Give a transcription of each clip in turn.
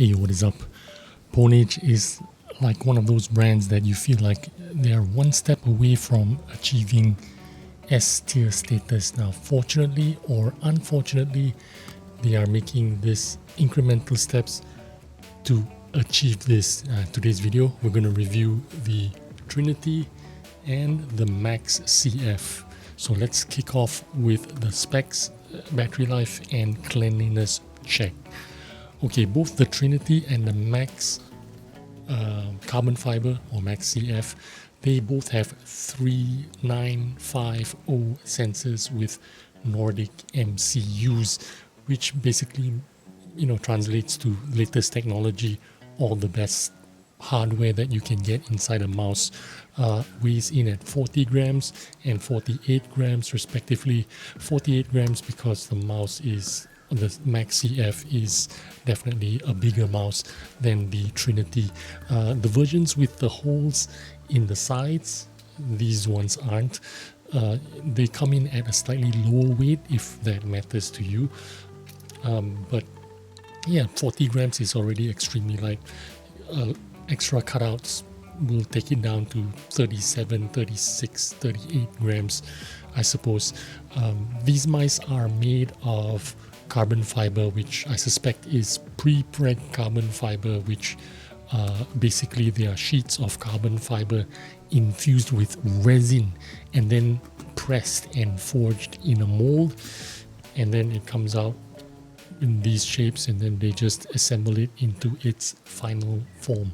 Hey, what is up? Pwnage is like one of those brands that you feel like they are one step away from achieving S-tier status. Now, fortunately or unfortunately, they are making this incremental steps to achieve this. Today's video, we're going to review the Trinity and the Max CF. So let's kick off with the specs, battery life and cleanliness check. Okay, both the Trinity and the Max carbon fiber or Max CF, they both have 3950 sensors with Nordic MCUs, which basically, translates to latest technology, all the best hardware that you can get inside a mouse. Weighs in at 40 grams and 48 grams respectively. 48 grams because the Max CF is definitely a bigger mouse than the Trinity. The versions with the holes in the sides, these ones aren't. They come in at a slightly lower weight if that matters to you. But yeah, 40 grams is already extremely light. Extra cutouts will take it down to 37, 36, 38 grams, I suppose. These mice are made of carbon fiber, which I suspect is pre-preg carbon fiber, which basically they are sheets of carbon fiber infused with resin and then pressed and forged in a mold, and then it comes out in these shapes and then they just assemble it into its final form.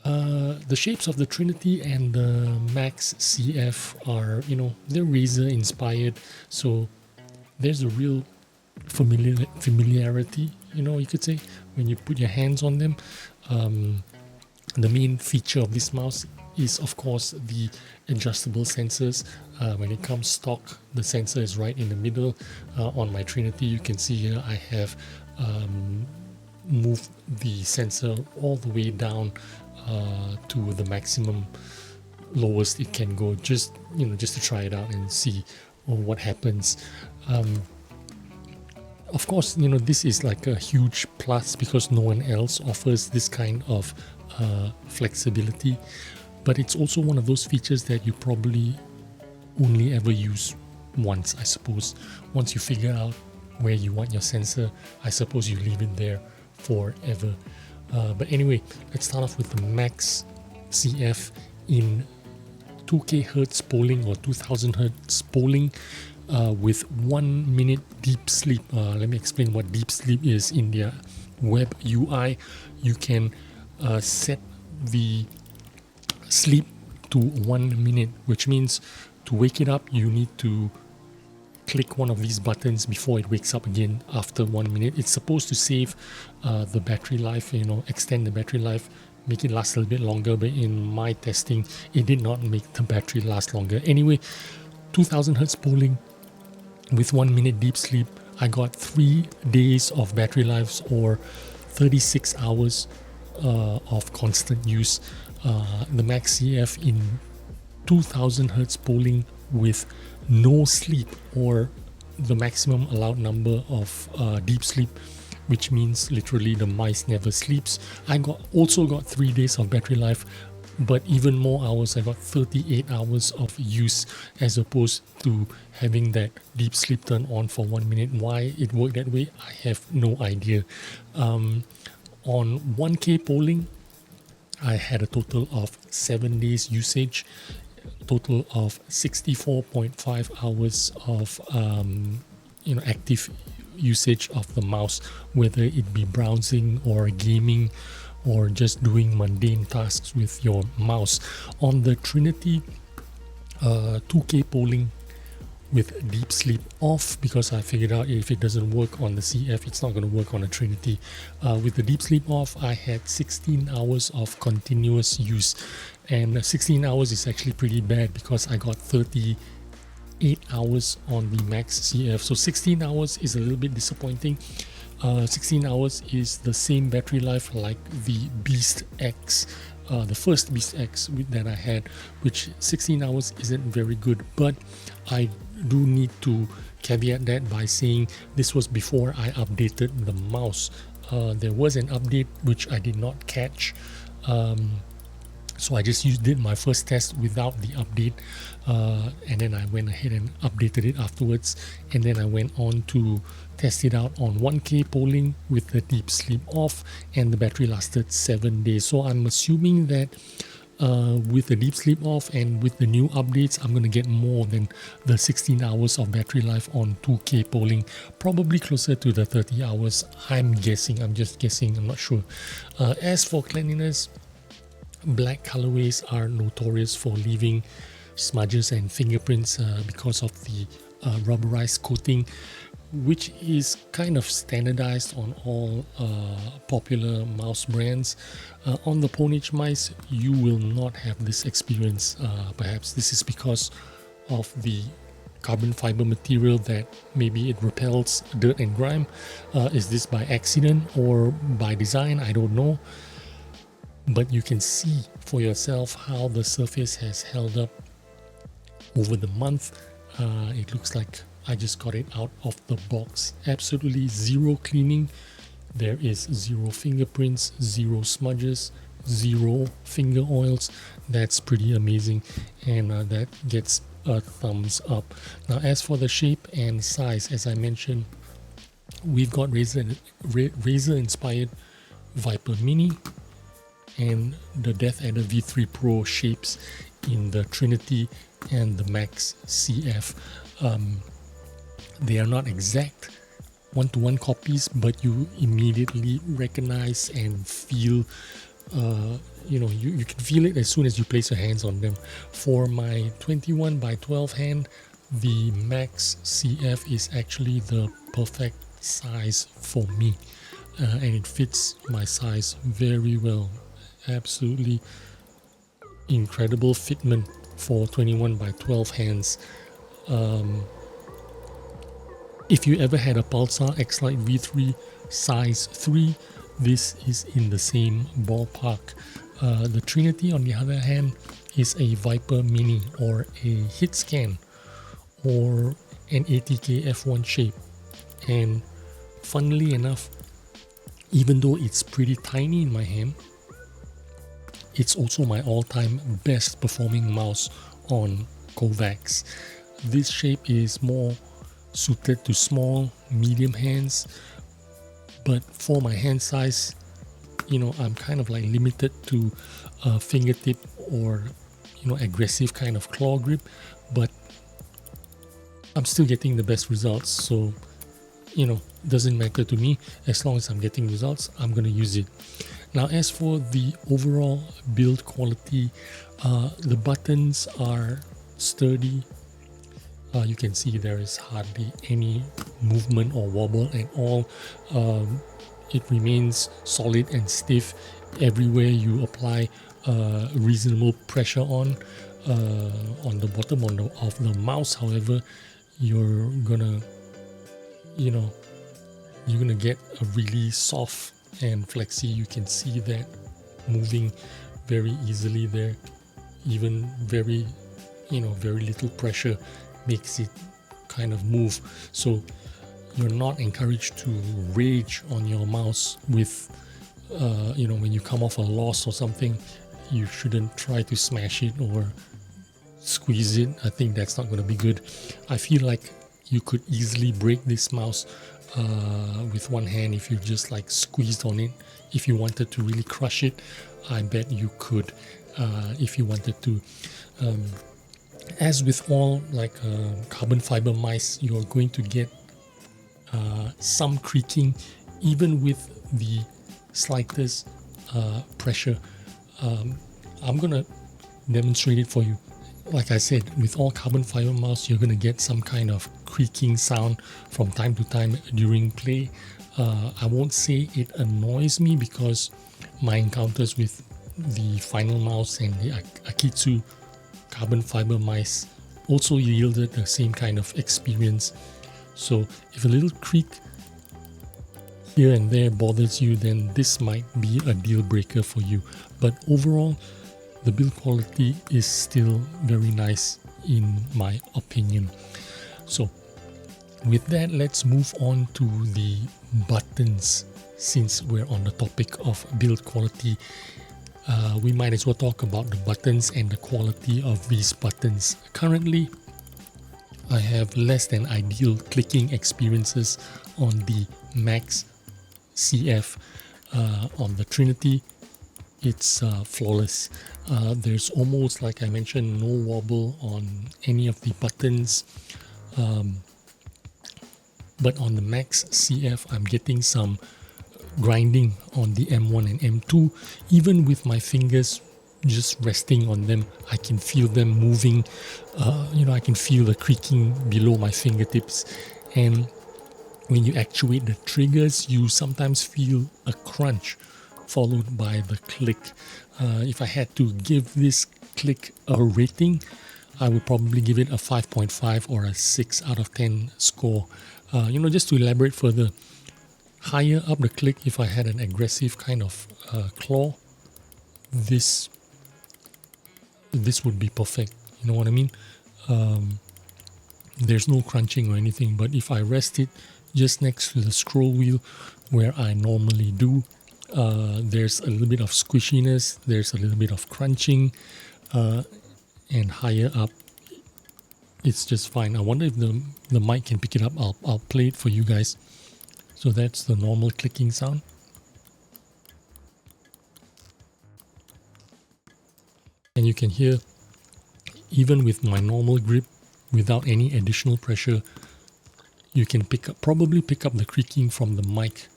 The shapes of the Trinity and the Max CF are, they're Razer inspired, so there's a real familiarity, you could say, when you put your hands on them. The main feature of this mouse is, of course, the adjustable sensors. When it comes stock, the sensor is right in the middle. On my Trinity, you can see here I have moved the sensor all the way down to the maximum lowest it can go, just to try it out and see what happens. Of course, this is like a huge plus because no one else offers this kind of flexibility, but it's also one of those features that you probably only ever use once, I suppose. Once you figure out where you want your sensor, I suppose you leave it there forever. But anyway, let's start off with the Max CF in 2K Hertz polling or 2000 Hertz polling with 1 minute deep sleep. Let me explain what deep sleep is. In their web UI, you can set the sleep to 1 minute, which means to wake it up, you need to click one of these buttons before it wakes up again after 1 minute. It's supposed to save the battery life, extend the battery life, make it last a little bit longer, but in my testing, it did not make the battery last longer. Anyway, 2000 Hertz polling with 1 minute deep sleep, I got 3 days of battery life or 36 hours of constant use. The Max CF in 2000 Hertz polling with no sleep, or the maximum allowed number of deep sleep, which means literally the mice never sleeps. I also got 3 days of battery life, but even more hours. I got 38 hours of use as opposed to having that deep sleep turn on for 1 minute. Why it worked that way, I have no idea. On 1K polling, I had a total of 7 days usage, total of 64.5 hours of active usage of the mouse, whether it be browsing or gaming or just doing mundane tasks with your mouse. On the Trinity, 2K polling with deep sleep off, because I figured out if it doesn't work on the CF, it's not going to work on a Trinity. With the deep sleep off, I had 16 hours of continuous use, and 16 hours is actually pretty bad because I got 38 hours on the Max CF. So 16 hours is a little bit disappointing. 16 hours is the same battery life like the Beast X, the first Beast X that I had, which 16 hours isn't very good, but I do need to caveat that by saying this was before I updated the mouse. there was an update which I did not catch. So I just did my first test without the update, and then I went ahead and updated it afterwards, and then I went on to test it out on 1K polling with the deep sleep off, and the battery lasted 7 days. So I'm assuming that with the deep sleep off and with the new updates, I'm going to get more than the 16 hours of battery life on 2K polling, probably closer to the 30 hours. I'm just guessing, I'm not sure. As for cleanliness, black colorways are notorious for leaving smudges and fingerprints because of the rubberized coating, which is kind of standardized on all popular mouse brands. On the Pwnage mice, you will not have this experience. Perhaps this is because of the carbon fiber material that maybe it repels dirt and grime. Is this by accident or by design? I don't know. But you can see for yourself how the surface has held up over the month. It looks like I just got it out of the box. Absolutely zero cleaning. There is zero fingerprints, zero smudges, zero finger oils. That's pretty amazing, and that gets a thumbs up. Now, as for the shape and size, as I mentioned, we've got Razer inspired Viper Mini and the Death Adder V3 Pro shapes in the Trinity and the Max CF. They are not exact one-to-one copies, but you immediately recognize and feel, you can feel it as soon as you place your hands on them. For my 21 by 12 hand, the Max CF is actually the perfect size for me, and it fits my size very well. Absolutely incredible fitment for 21 by 12 hands. If you ever had a Pulsar X-Lite V3 size 3, this is in the same ballpark. The Trinity, on the other hand, is a Viper Mini or a hit scan or an ATK F1 shape. And funnily enough, even though it's pretty tiny in my hand, it's also my all-time best performing mouse on Kovacs. This shape is more suited to small, medium hands, but for my hand size, I'm kind of like limited to fingertip or aggressive kind of claw grip, but I'm still getting the best results. So doesn't matter to me. As long as I'm getting results, I'm going to use it. Now, as for the overall build quality, the buttons are sturdy. You can see there is hardly any movement or wobble at all. It remains solid and stiff everywhere you apply reasonable pressure on the bottom of the mouse. However, you're gonna get a really soft and flexy. You can see that moving very easily there. Even very little pressure makes it kind of move. So you're not encouraged to rage on your mouse with when you come off a loss or something. You shouldn't try to smash it or squeeze it. I think that's not going to be good. I feel like you could easily break this mouse with one hand if you just like squeezed on it. If you wanted to really crush it, I bet you could if you wanted to. As with all carbon fiber mice, you're going to get some creaking even with the slightest pressure. I'm gonna demonstrate it for you. Like I said, with all carbon fiber mouse, you're gonna get some kind of creaking sound from time to time during play. I won't say it annoys me because my encounters with the Final Mouse and the Akitsu carbon fiber mice also yielded the same kind of experience. So if a little creak here and there bothers you, then this might be a deal breaker for you. But overall, the build quality is still very nice in my opinion. So With that, let's move on to the buttons. Since we're on the topic of build quality, we might as well talk about the buttons and the quality of these buttons. Currently, I have less than ideal clicking experiences on the Max CF. On the Trinity, it's flawless. There's almost, like I mentioned, no wobble on any of the buttons. But on the Max CF, I'm getting some grinding on the M1 and M2. Even with my fingers just resting on them, I can feel them moving. I can feel the creaking below my fingertips. And when you actuate the triggers, you sometimes feel a crunch followed by the click. If I had to give this click a rating, I would probably give it a 5.5 or a 6 out of 10 score. Just to elaborate further, higher up the click, if I had an aggressive kind of claw, this would be perfect. You know what I mean? There's no crunching or anything, but if I rest it just next to the scroll wheel where I normally do, there's a little bit of squishiness, there's a little bit of crunching, and higher up it's just fine. I wonder if the mic can pick it up. I'll play it for you guys. So that's the normal clicking sound. And you can hear, even with my normal grip, without any additional pressure, you can probably pick up the creaking from the mic.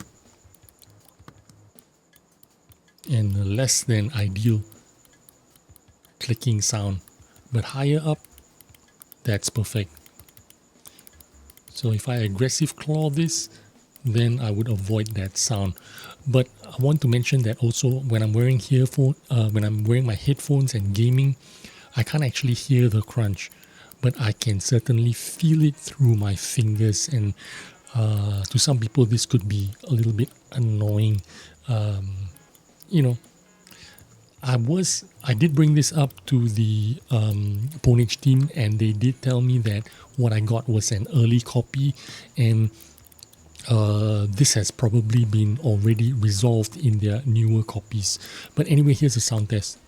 And a less than ideal clicking sound. But higher up, that's perfect. So if I aggressive claw this, then I would avoid that sound. But I want to mention that also when I'm wearing when I'm wearing my headphones and gaming, I can't actually hear the crunch, but I can certainly feel it through my fingers. And to some people, this could be a little bit annoying. I did bring this up to the Pwnage team, and they did tell me that what I got was an early copy, and this has probably been already resolved in their newer copies. But anyway, here's a sound test.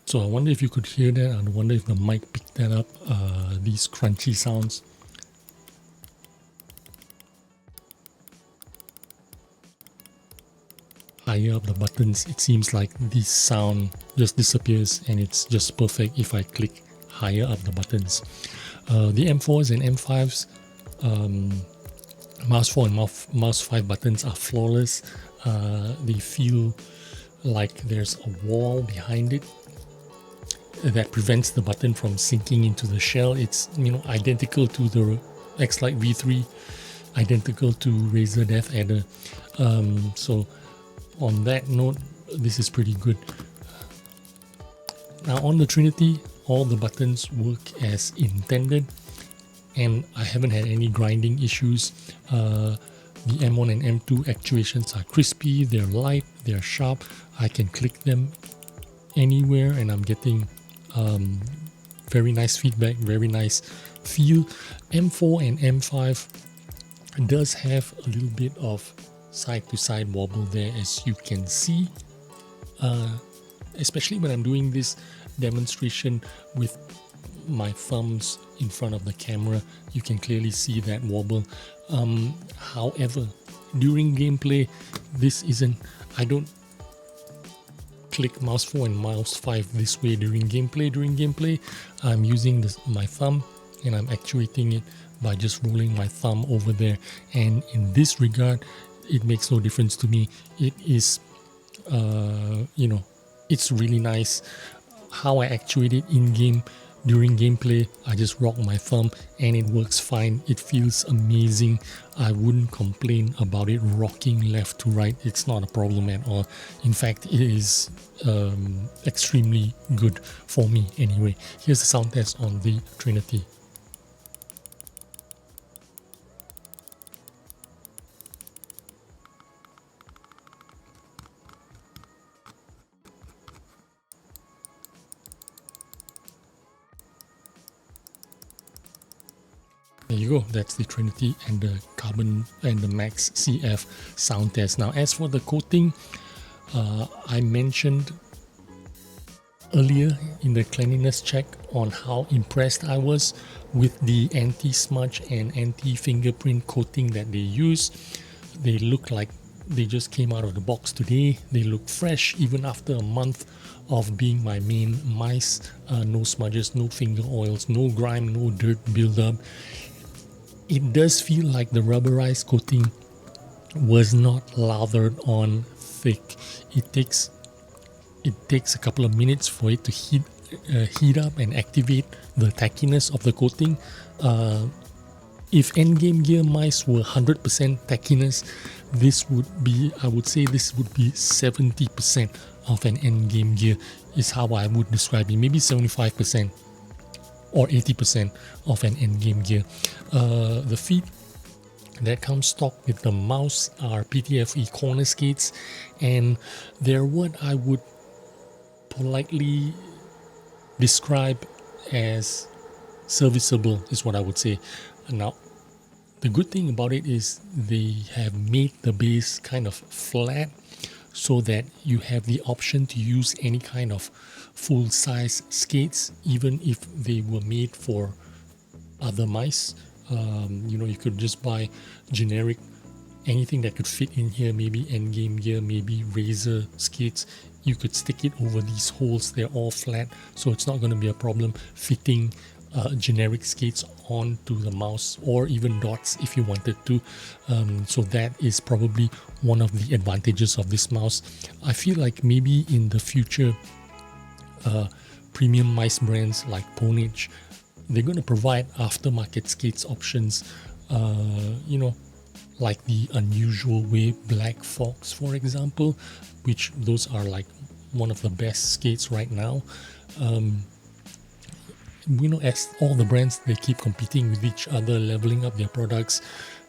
So I wonder if you could hear that. I wonder if the mic picked that up, these crunchy sounds. Higher up the buttons, it seems like this sound just disappears, and it's just perfect if I click higher up the buttons. The M4s and M5s, mouse 4 and mouse 5 buttons are flawless. They feel like there's a wall behind it that prevents the button from sinking into the shell. It's identical to the X-Lite V3, identical to Razer Death Adder. So on that note, this is pretty good. Now on the Trinity, all the buttons work as intended, and I haven't had any grinding issues. The M1 and M2 actuations are crispy, they're light, they're sharp. I can click them anywhere, and I'm getting very nice feedback, very nice feel. M4 and M5 does have a little bit of side-to-side wobble there, as you can see, especially when I'm doing this demonstration with my thumbs in front of the camera. You can clearly see that wobble. However, during gameplay, I don't click mouse 4 and mouse 5 this way during gameplay. I'm using my thumb, and I'm actuating it by just rolling my thumb over there, and in this regard it makes no difference to me. It is it's really nice how I actuate it in game during gameplay, I just rock my thumb and it works fine. It feels amazing. I wouldn't complain about it rocking left to right. It's not a problem at all. In fact, it is extremely good for me anyway. Here's the sound test on the Trinity. There you go, that's the Trinity and the Carbon and the Max CF sound test. Now, as for the coating, I mentioned earlier in the cleanliness check on how impressed I was with the anti-smudge and anti-fingerprint coating that they use. They look like they just came out of the box today. They look fresh even after a month of being my main mice. No smudges, no finger oils, no grime, no dirt buildup. It does feel like the rubberized coating was not lathered on thick. It takes a couple of minutes for it to heat up and activate the tackiness of the coating. If endgame gear mice were 100% tackiness, this would be, I would say this would be 70% of an endgame gear is how I would describe it. Maybe 75% or 80% of an endgame gear. The feet that come stock with the mouse are PTFE corner skates, and they're what I would politely describe as serviceable, is what I would say. Now, the good thing about it is they have made the base kind of flat so that you have the option to use any kind of full-size skates, even if they were made for other mice. You could just buy generic, anything that could fit in here, maybe endgame gear, maybe razor skates. You could stick it over these holes. They're all flat, so it's not going to be a problem fitting generic skates onto the mouse, or even dots if you wanted to. So that is probably one of the advantages of this mouse. I feel like maybe in the future, premium mice brands like Pwnage, they're going to provide aftermarket skates options, like the Unusual Way Black Fox, for example, which those are like one of the best skates right now. As all the brands, they keep competing with each other, leveling up their products,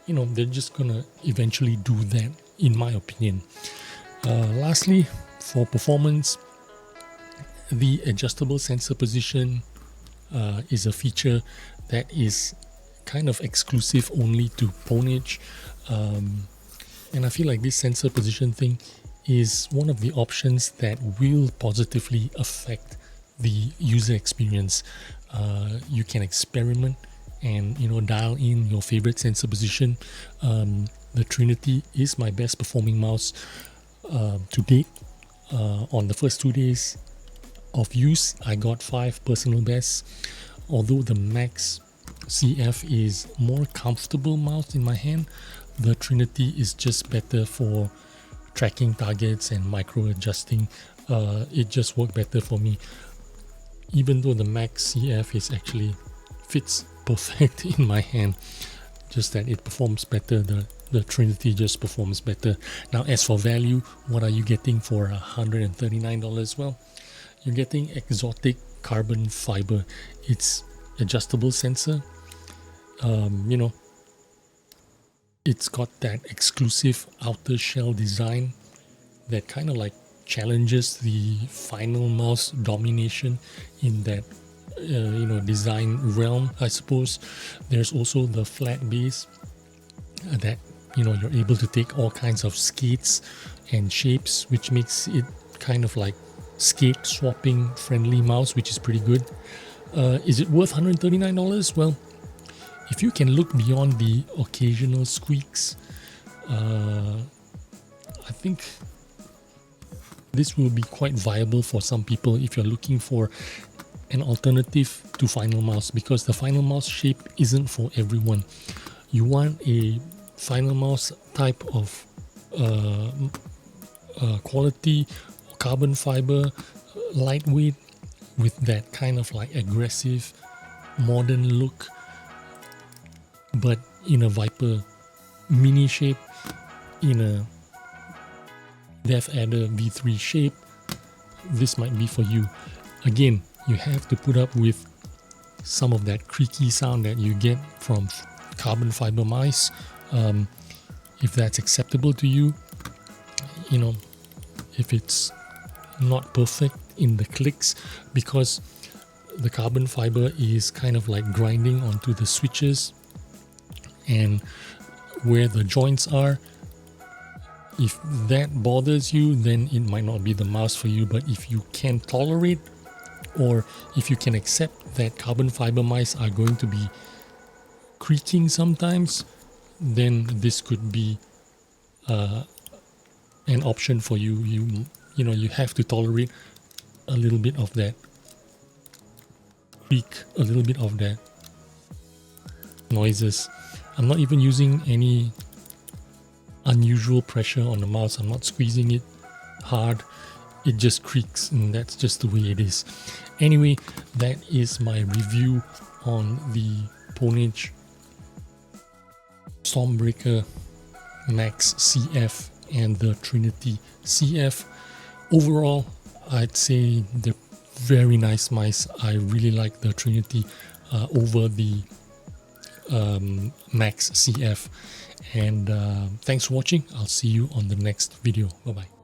they're just gonna eventually do that, in my opinion. Lastly, for performance, the adjustable sensor position is a feature that is kind of exclusive only to Pwnage, and I feel like this sensor position thing is one of the options that will positively affect the user experience. You can experiment and dial in your favorite sensor position. The Trinity is my best performing mouse to date. On the first 2 days of use, I got 5 personal bests. Although the Max CF is more comfortable mouse in my hand, the Trinity is just better for tracking targets and micro adjusting. It just worked better for me, even though the Max CF is actually fits perfect in my hand, just that it performs better. The Trinity just performs better. Now, as for value, what are you getting for $139? Well, you're getting exotic carbon fiber. It's adjustable sensor. It's got that exclusive outer shell design that kind of like challenges the final mouse domination in that design realm, I suppose. There's also the flat base that you're able to take all kinds of skates and shapes, which makes it kind of like skate swapping friendly mouse, which is pretty good. Is it worth $139? Well, if you can look beyond the occasional squeaks, I think this will be quite viable for some people if you're looking for an alternative to Final Mouse, because the Final Mouse shape isn't for everyone. You want a Final Mouse type of quality, carbon fiber, lightweight, with that kind of like aggressive modern look, but in a Viper mini shape, in a Death Adder V3 shape, this might be for you. Again, you have to put up with some of that creaky sound that you get from carbon fiber mice. If that's acceptable to you, you know, if it's not perfect in the clicks, because the carbon fiber is kind of like grinding onto the switches and where the joints are. If that bothers you, then it might not be the mouse for you. But if you can tolerate, or if you can accept that carbon fiber mice are going to be creaking sometimes, then this could be an option for you. You know, you have to tolerate a little bit of that creak, a little bit of that noises. I'm not even using any unusual pressure on the mouse. I'm not squeezing it hard. It just creaks, and that's just the way it is. Anyway, that is my review on the Pwnage Stormbreaker Max CF and the Trinity CF. Overall, I'd say they're very nice mice. I really like the Trinity over the Max CF. And thanks for watching. I'll see you on the next video. Bye bye.